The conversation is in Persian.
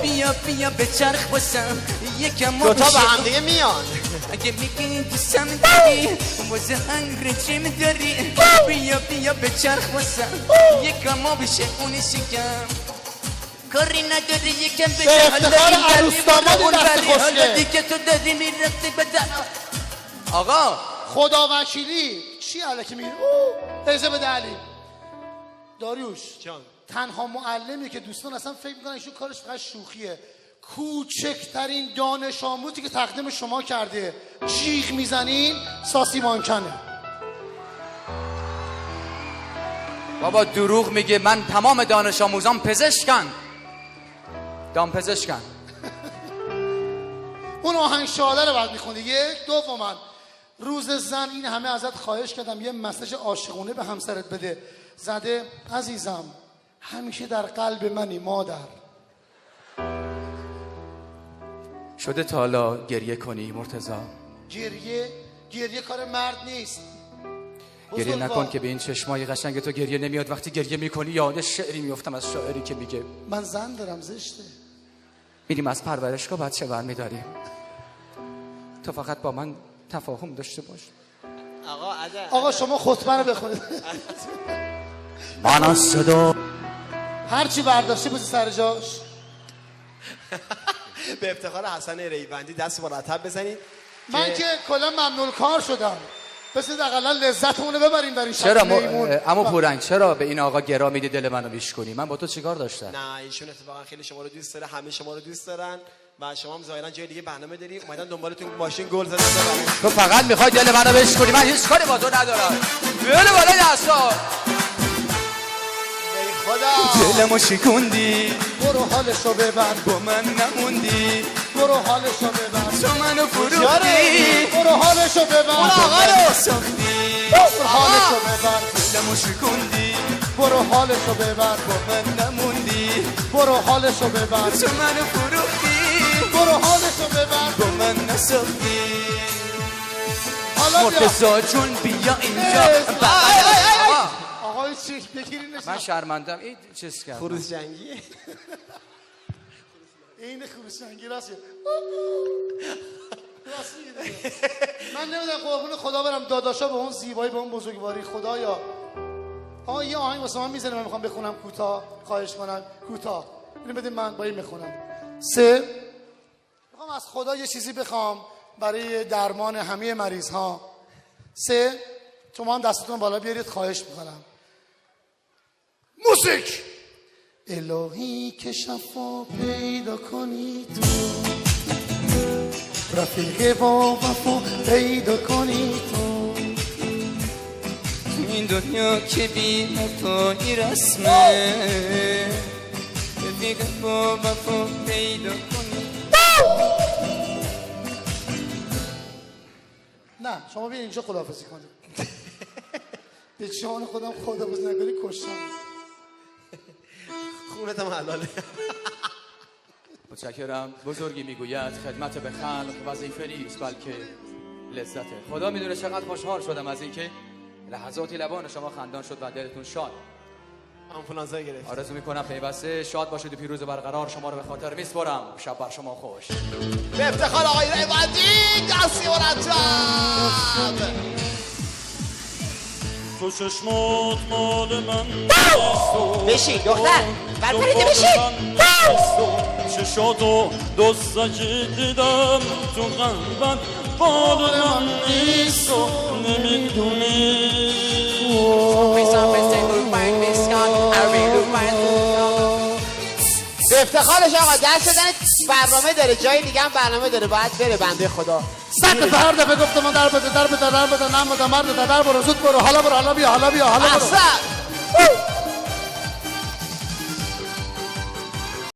بیا بیا به چرخ باسم یکم دوتا با هم دیگه میان. اگه میگی دوستم داری واسه انگرچیم داری بیا بیا به چرخ باسم یکم ما بشه اونی شکم کاری نداری یکم بشه افتخار عروس داماد دست خوشگه. حالا دیگه تو داری میرفتی بدن آقا خدا وکیلی چی الکی میگی؟ ایزه بده علی داریوش جان. تنها معلمی که دوستان اصلا فکر میکنن ایشون کارش فقط شوخیه. کوچکترین دانش آموزی که تقدیم شما کرده جیغ میزنین ساسی مانکنه. بابا دروغ میگه. من تمام دانش آموزان پزشکن دامپزشکن. اون آهنگ شاله رو بعد میخوندی. یک دوما روز زن این همه ازت خواهش کردم یه مسیج عاشقونه به همسرت بده. زده عزیزم همیشه در قلب منی مادر. شده تا حالا گریه کنی مرتضی؟ گریه کار مرد نیست. گریه نکن که به این چشمای قشنگ تو گریه نمیاد. وقتی گریه میکنی یاد شعری میفتم از شاعری که میگه من زن دارم زشته. میریم از پرورشگاه بچه برمیداریم تو فقط با من تفاهم داشته باش. آقا شما خطبه رو بخونید. من از صدا هرچی برداشتی بوزی سر جاش. به افتخار حسن ریوندی دست مرتب بزنید. من که کلا ممنون کار شدم. بس اقلا لذتمون رو ببریم در این شب. چرا عمو پورنگ چرا به این آقا گرا میدی دل منو بیش کنی؟ من با تو چیکار داشتم؟ نه ایشون اتفاقا خیلی شما رو دوست داره. همه شما رو دوست دارن و شما هم ظاهرا جای دیگه برنامه داری اومدن دنبالتون ماشین گل زدن. تو فقط میخوای دل منو بیش کنی. من هیچ کاری با تو ندارم. بله بالای دستا خدا دلمو شکوندی برو حالشو ببر. با من نموندی برو حالشو ببر. تو منو فروختی برو حالشو ببر. آقا رو ساختی برو حالشو ببر. دلمو شکوندی برو حالشو ببر. با من نموندی برو حالشو ببر. تو منو فروختی برو حالشو ببر. با من نساختی حالا بیا مرتضی جون بیا اینجا. آقای چیش بگیرینش. من شرمندم. این چیز کرد خروس جنگیه. این خروس جنگی راستیه. من نمیدونم قربون خدا برم داداشا به اون زیبایی به اون بزرگواری خدایا. آقا یه آهنگ واسه من میزنه من میخوام بخونم کوتاه. خواهش کنم کوتاه. اینو بده من با این میخونم. میخوام از خدا یه چیزی بخوام برای درمان همه مریض ها. شما هم دستتون بالا بیارید خواهش میکنم. موسیک. الهی که شفا پیدا کنی تو رفیق با وفا پیدا کنی تو این دنیا که بی وفایی رسمه رفیق با وفا پیدا کنی. نه شما بیاین اینجا خداحافظی کنید. به جان خودم خداحافظی نکنی کشتم. خونت هم حلاله. متشکرم. بزرگی میگوید خدمت به خلق وظیفه نیست بلکه لذته. خدا میدونه چقدر خوشحال شدم از اینکه لحظاتی لبان شما خندان شد و دلتون شاد. آنفولانزا گرفت. آرزو میکنم پیوسته شاد باشید و پیروز برقرار. شما رو به خاطر میسپارم. شب بر شما خوش. به افتخار آقای ریوندی دستی مرتب. تو چشمات مال من بشین دختر برپریده بشین. چشاتو دوستکی دیدم تو قلبم مال من نیست و نمیدونی. به افتخارش آقا دست دادن برنامه داره. جای دیگه هم برنامه داره باید بره بنده خدا. صد هر دفعه گفتم من در بده نم بده مرد در برو زود برو حالا برو حالا بیا حالا بیا حالا برو.